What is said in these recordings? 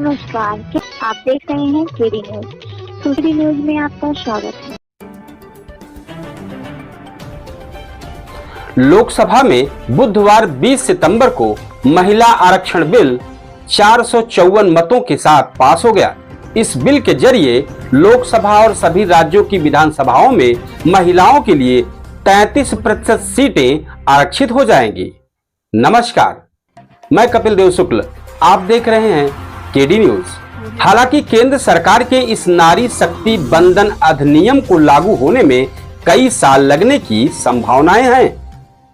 नमस्कार, क्या आप देख रहे हैं केडी न्यूज। केडी न्यूज में आपका स्वागत है। लोकसभा में बुधवार 20 सितंबर को महिला आरक्षण बिल 454 मतों के साथ पास हो गया। इस बिल के जरिए लोकसभा और सभी राज्यों की विधानसभाओं में महिलाओं के लिए 33% सीटें आरक्षित हो जाएंगी। नमस्कार, मैं कपिल देव शुक्ल, आप देख रहे हैं केडी न्यूज। हालांकि केंद्र सरकार के इस नारी शक्ति बंधन अधिनियम को लागू होने में कई साल लगने की संभावनाएं हैं।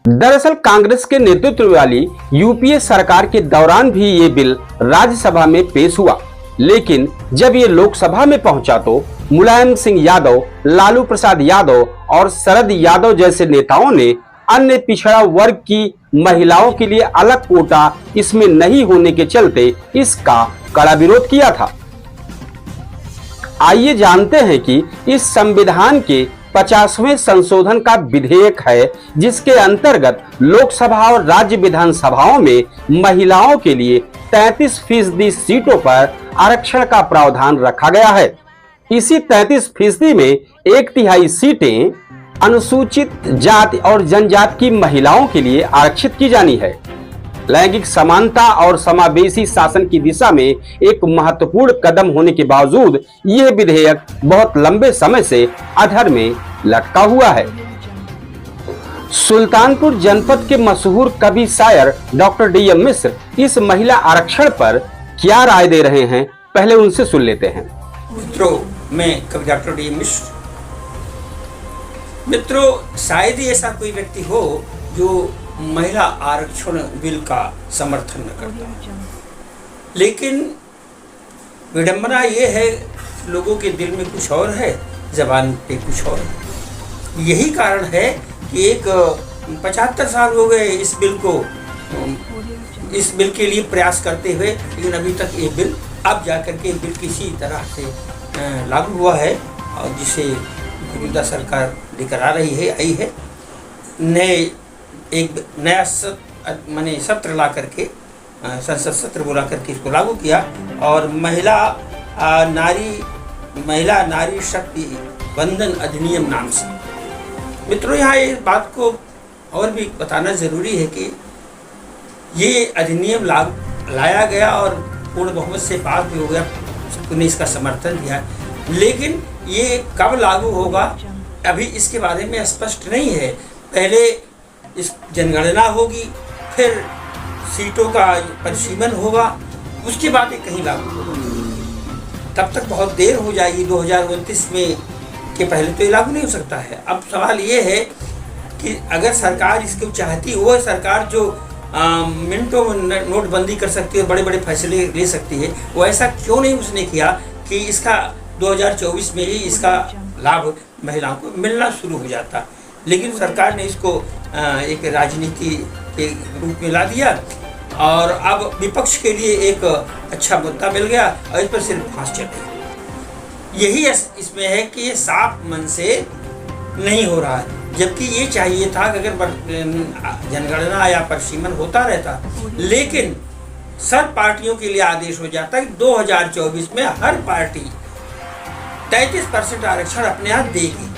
दरअसल कांग्रेस के नेतृत्व वाली यूपीए सरकार के दौरान भी ये बिल राज्यसभा में पेश हुआ, लेकिन जब ये लोकसभा में पहुंचा तो मुलायम सिंह यादव, लालू प्रसाद यादव और शरद यादव जैसे नेताओं ने अन्य पिछड़ा वर्ग की महिलाओं के लिए अलग कोटा इसमें नहीं होने के चलते इसका कड़ा विरोध किया था। आइए जानते हैं कि इस संविधान के 50वें संशोधन का विधेयक है, जिसके अंतर्गत लोकसभा और राज्य विधानसभाओं में महिलाओं के लिए 33% सीटों पर आरक्षण का प्रावधान रखा गया है। इसी 33% में 1/3 सीटें अनुसूचित जाति और जनजाति की महिलाओं के लिए आरक्षित की जानी है। लैंगिक समानता और समावेशी शासन की दिशा में एक महत्वपूर्ण कदम होने के बावजूद यह विधेयक बहुत लंबे समय से अधर में लटका हुआ है। सुल्तानपुर जनपद के मशहूर कवि शायर डॉक्टर DM मिश्र इस महिला आरक्षण पर क्या राय दे रहे हैं, पहले उनसे सुन लेते हैं। मित्रों, मैं कवि डॉक्टर DM मिश्र। मित्रों, शायद ही ऐसा कोई व्यक्ति हो जो महिला आरक्षण बिल का समर्थन न करता, लेकिन विडंबना ये है, लोगों के दिल में कुछ और है, जबान पे कुछ और है। यही कारण है कि 75 साल हो गए इस बिल के लिए प्रयास करते हुए, लेकिन अभी तक ये बिल अब जाकर के बिल किसी तरह से लागू हुआ है, और जिसे मौजूदा सरकार लेकर आई है। एक नया सत्र ला करके, संसद सत्र बुला करके इसको लागू किया, और महिला नारी शक्ति बंधन अधिनियम नाम से। मित्रों, यहाँ इस बात को और भी बताना जरूरी है कि ये अधिनियम लाया गया और पूर्ण बहुमत से पास भी हो गया, सबने इसका समर्थन दिया, लेकिन ये कब लागू होगा अभी इसके बारे में स्पष्ट नहीं है। पहले इस जनगणना होगी, फिर सीटों का परिसीमन होगा, उसके बाद ये कहीं लागू होगा। तब तक बहुत देर हो जाएगी। 2029 में के पहले तो ये लागू नहीं हो सकता है। अब सवाल ये है कि अगर सरकार इसको चाहती, वो सरकार जो मिनटों में नोटबंदी कर सकती है, बड़े बड़े फैसले ले सकती है, वो ऐसा क्यों नहीं उसने किया कि इसका 2024 में ही इसका लाभ महिलाओं को मिलना शुरू हो जाता। लेकिन सरकार ने इसको एक राजनीति के रूप में ला दिया, और अब विपक्ष के लिए एक अच्छा मुद्दा मिल गया, और इस पर सिर्फ फांस चल गई। यही इसमें है कि ये साफ मन से नहीं हो रहा है, जबकि ये चाहिए था कि अगर जनगणना या परिसीमन होता रहता, लेकिन सब पार्टियों के लिए आदेश हो जाता कि 2024 में हर पार्टी 33% आरक्षण अपने आप देगी,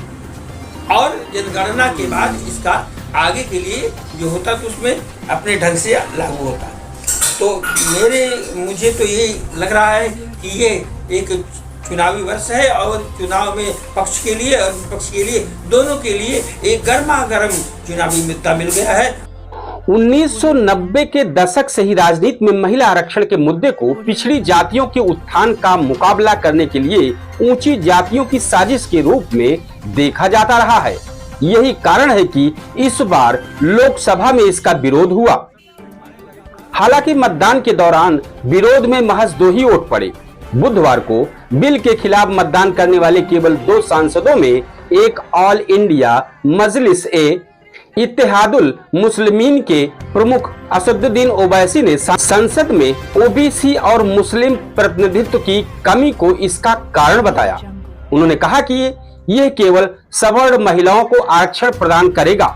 और जनगणना के बाद इसका आगे के लिए जो होता तो उसमें अपने ढंग से लागू होता। तो मुझे तो ये लग रहा है कि ये एक चुनावी वर्ष है, और चुनाव में पक्ष के लिए और विपक्ष के लिए, दोनों के लिए एक गर्मा गर्म चुनावी मुद्दा मिल गया है। 1990 के दशक से ही राजनीति में महिला आरक्षण के मुद्दे को पिछड़ी जातियों के उत्थान का मुकाबला करने के लिए ऊंची जातियों की साजिश के रूप में देखा जाता रहा है। यही कारण है कि इस बार लोकसभा में इसका विरोध हुआ। हालांकि मतदान के दौरान विरोध में महज 2 ही वोट पड़े। बुधवार को बिल के खिलाफ मतदान करने वाले केवल 2 सांसदों में एक ऑल इंडिया मजलिस इत्तेहादुल मुस्लिमीन के प्रमुख असदुद्दीन ओवैसी ने संसद में OBC और मुस्लिम प्रतिनिधित्व की कमी को इसका कारण बताया। उन्होंने कहा कि यह केवल सवर्ण महिलाओं को आरक्षण प्रदान करेगा।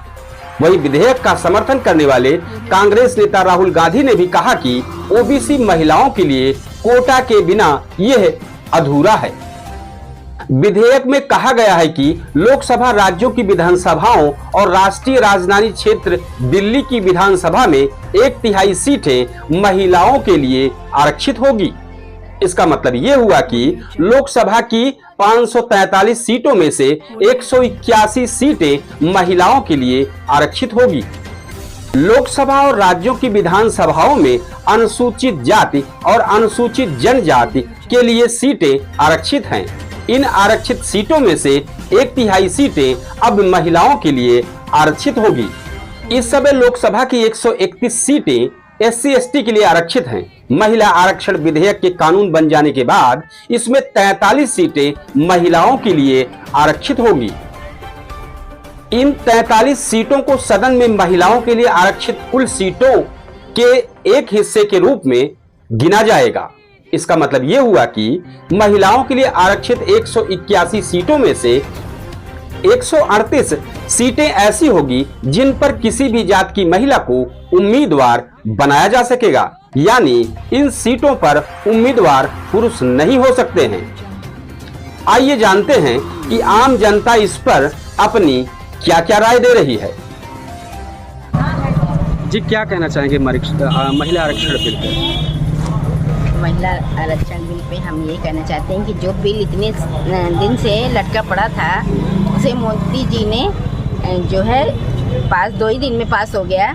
वहीं विधेयक का समर्थन करने वाले कांग्रेस नेता राहुल गांधी ने भी कहा कि ओबीसी महिलाओं के लिए कोटा के बिना यह अधूरा है। विधेयक में कहा गया है कि लोकसभा राज्यों की विधानसभाओं और राष्ट्रीय राजधानी क्षेत्र दिल्ली की विधानसभा में 1/3 सीटें महिलाओं के लिए आरक्षित होगी। इसका मतलब यह हुआ कि लोकसभा की 543 सीटों में से 181 सीटें महिलाओं के लिए आरक्षित होगी। लोकसभा और राज्यों की विधानसभाओं में अनुसूचित जाति और अनुसूचित जनजाति के लिए सीटें आरक्षित हैं। इन आरक्षित सीटों में से 1/3 सीटें अब महिलाओं के लिए आरक्षित होगी। इस समय लोकसभा की 131 सीटें SC/ST के लिए आरक्षित हैं। महिला आरक्षण विधेयक के कानून बन जाने के बाद इसमें 43 सीटें महिलाओं के लिए आरक्षित होगी। इन 43 सीटों को सदन में महिलाओं के लिए आरक्षित कुल सीटों के एक हिस्से के रूप में गिना जाएगा। इसका मतलब यह हुआ कि महिलाओं के लिए आरक्षित 181 सीटों में से 138 सीटें ऐसी होगी जिन पर किसी भी जात की महिला को उम्मीदवार बनाया जा सकेगा, यानी इन सीटों पर उम्मीदवार पुरुष नहीं हो सकते हैं। आइए जानते हैं कि आम जनता इस पर अपनी क्या क्या राय दे रही है। जी, क्या कहना चाहेंगे महिला आरक्षण बिल पे? महिला आरक्षण बिल पे हम ये कहना चाहते हैं कि जो बिल इतने दिन से लटका पड़ा था उसे मोदी जी ने जो है पास 2 ही दिन में पास हो गया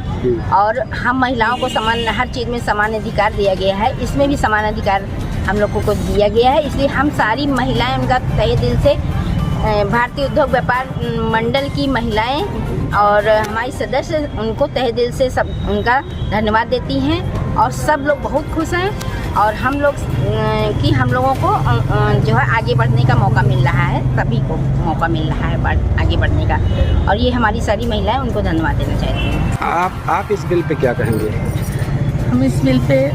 और हम महिलाओं को समान हर चीज़ में समान अधिकार दिया गया है। इसमें भी समान अधिकार हम लोगों को दिया गया है। इसलिए हम सारी महिलाएं उनका तहे दिल से भारतीय उद्योग व्यापार मंडल की महिलाएं और हमारी सदस्य उनको तहे दिल से सब उनका धन्यवाद देती हैं और सब लोग बहुत खुश हैं और हम लोगों को जो है आगे बढ़ने का मौका मिल रहा है। सभी को मौका मिल रहा है आगे बढ़ने का और ये हमारी सारी महिलाएं उनको धन्यवाद देना चाहती हैं। आप इस बिल पे क्या कहेंगे? हम इस बिल पे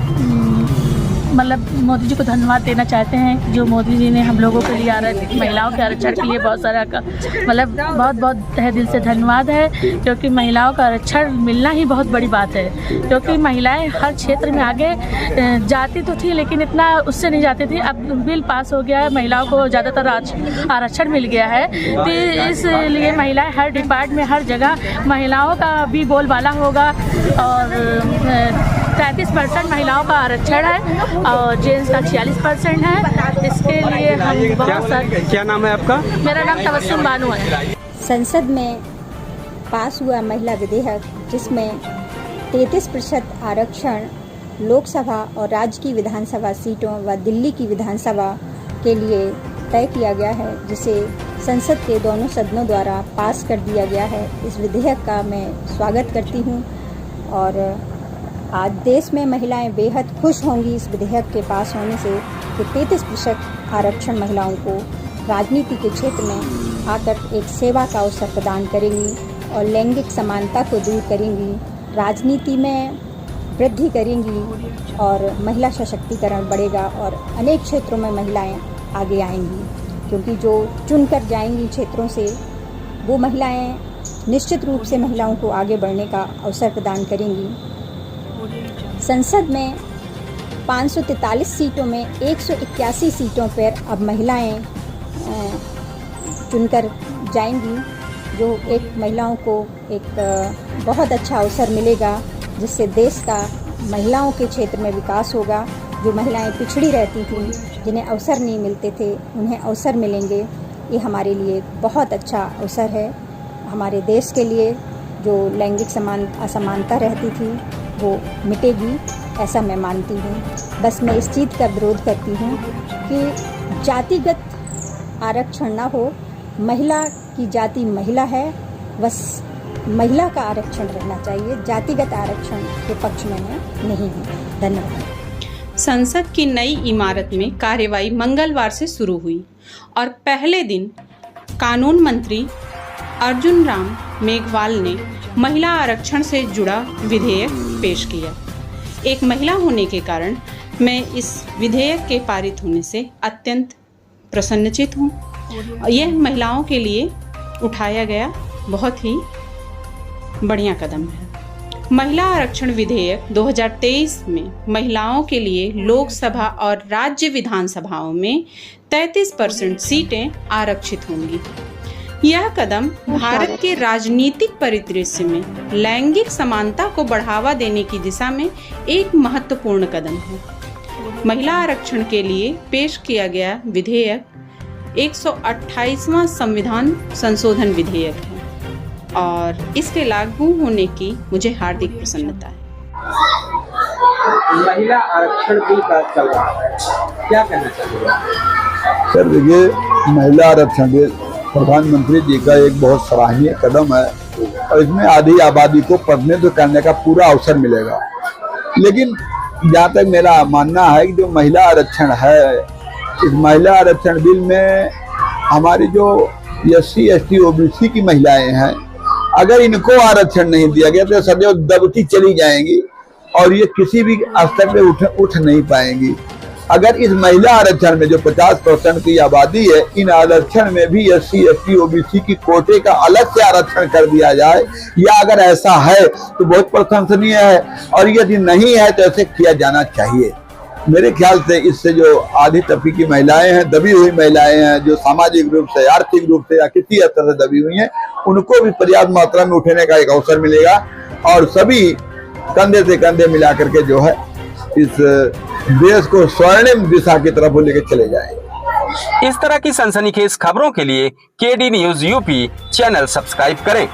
मतलब मोदी जी को धन्यवाद देना चाहते हैं। जो मोदी जी ने हम लोगों के लिए महिलाओं के आरक्षण के लिए बहुत सारा मतलब बहुत तहे दिल से धन्यवाद है, क्योंकि महिलाओं का आरक्षण मिलना ही बहुत बड़ी बात है। क्योंकि महिलाएं हर क्षेत्र में आगे जाती तो थी लेकिन इतना उससे नहीं जाती थी। अब बिल पास हो गया है, महिलाओं को ज़्यादातर आरक्षण मिल गया है, तो इसलिए महिलाएं हर डिपार्टमेंट में हर जगह महिलाओं का भी बोलबाला होगा और 33% महिलाओं का आरक्षण है और जेंट्स का 46% है। इसके लिए हम बहुत सारे। क्या नाम है आपका? मेरा नाम तबस्सुम बानो है। संसद में पास हुआ महिला विधेयक जिसमें 33% आरक्षण लोकसभा और राज्य की विधानसभा सीटों व दिल्ली की विधानसभा के लिए तय किया गया है, जिसे संसद के दोनों सदनों द्वारा पास कर दिया गया है। इस विधेयक का मैं स्वागत करती हूँ और आज देश में महिलाएं बेहद खुश होंगी इस विधेयक के पास होने से कि 33% आरक्षण महिलाओं को राजनीति के क्षेत्र में आकर एक सेवा का अवसर प्रदान करेंगी और लैंगिक समानता को दूर करेंगी, राजनीति में वृद्धि करेंगी और महिला सशक्तिकरण बढ़ेगा और अनेक क्षेत्रों में महिलाएं आगे आएंगी, क्योंकि जो चुनकर जाएंगी क्षेत्रों से वो महिलाएं निश्चित रूप से महिलाओं को आगे बढ़ने का अवसर प्रदान करेंगी। संसद में 543 सीटों में 181 सीटों पर अब महिलाएं चुनकर जाएंगी, जो एक महिलाओं को एक बहुत अच्छा अवसर मिलेगा, जिससे देश का महिलाओं के क्षेत्र में विकास होगा। जो महिलाएं पिछड़ी रहती थीं, जिन्हें अवसर नहीं मिलते थे, उन्हें अवसर मिलेंगे। ये हमारे लिए बहुत अच्छा अवसर है। हमारे देश के लिए जो लैंगिक असमानता रहती थी वो मिटेगी, ऐसा मैं मानती हूँ। बस मैं इस चीज़ का विरोध करती हूँ कि जातिगत आरक्षण ना हो। महिला की जाति महिला है, बस महिला का आरक्षण रहना चाहिए। जातिगत आरक्षण के पक्ष में मैं नहीं हूँ। धन्यवाद। संसद की नई इमारत में कार्यवाही मंगलवार से शुरू हुई और पहले दिन कानून मंत्री अर्जुन राम मेघवाल ने महिला आरक्षण से जुड़ा विधेयक पेश किया। एक महिला होने के कारण मैं इस विधेयक के पारित होने से अत्यंत प्रसन्नचित हूँ। यह महिलाओं के लिए उठाया गया बहुत ही बढ़िया कदम है। महिला आरक्षण विधेयक 2023 में महिलाओं के लिए लोकसभा और राज्य विधानसभाओं में 33% सीटें आरक्षित होंगी। यह कदम भारत के राजनीतिक परिदृश्य में लैंगिक समानता को बढ़ावा देने की दिशा में एक महत्वपूर्ण कदम है। महिला आरक्षण के लिए पेश किया गया विधेयक 128वां संविधान संशोधन विधेयक है और इसके लागू होने की मुझे हार्दिक प्रसन्नता है। महिला आरक्षण बिल का चल रहा है, क्या कहना चाहिए? सर देखिए, महिला आरक्षण बिल प्रधानमंत्री जी का एक बहुत सराहनीय कदम है और इसमें आधी आबादी को प्रतिनिधित्व करने का पूरा अवसर मिलेगा। लेकिन जहाँ तक मेरा मानना है कि जो महिला आरक्षण है, इस महिला आरक्षण बिल में हमारी जो SC, ST, OBC की महिलाएं हैं, अगर इनको आरक्षण नहीं दिया गया तो सदैव दबती चली जाएंगी और ये किसी भी स्तर पे उठ नहीं पाएंगी। अगर इस महिला आरक्षण में जो 50% की आबादी है, इन आरक्षण में भी SC, ST, OBC की कोटे का अलग से आरक्षण कर दिया जाए, या अगर ऐसा है तो बहुत प्रशंसनीय है और यदि नहीं है तो ऐसे किया जाना चाहिए। मेरे ख्याल से इससे जो आधी तबके की महिलाएं हैं, दबी हुई महिलाएं हैं, जो सामाजिक रूप से, आर्थिक रूप से या किसी स्तर से दबी हुई हैं, उनको भी पर्याप्त मात्रा में उठने का एक अवसर मिलेगा और सभी कंधे से कंधे मिला करके जो है इस देश को स्वर्णिम दिशा की तरफ लेकर चले जाएंगे। इस तरह की सनसनीखेज खबरों के लिए KD news UP channel subscribe करें।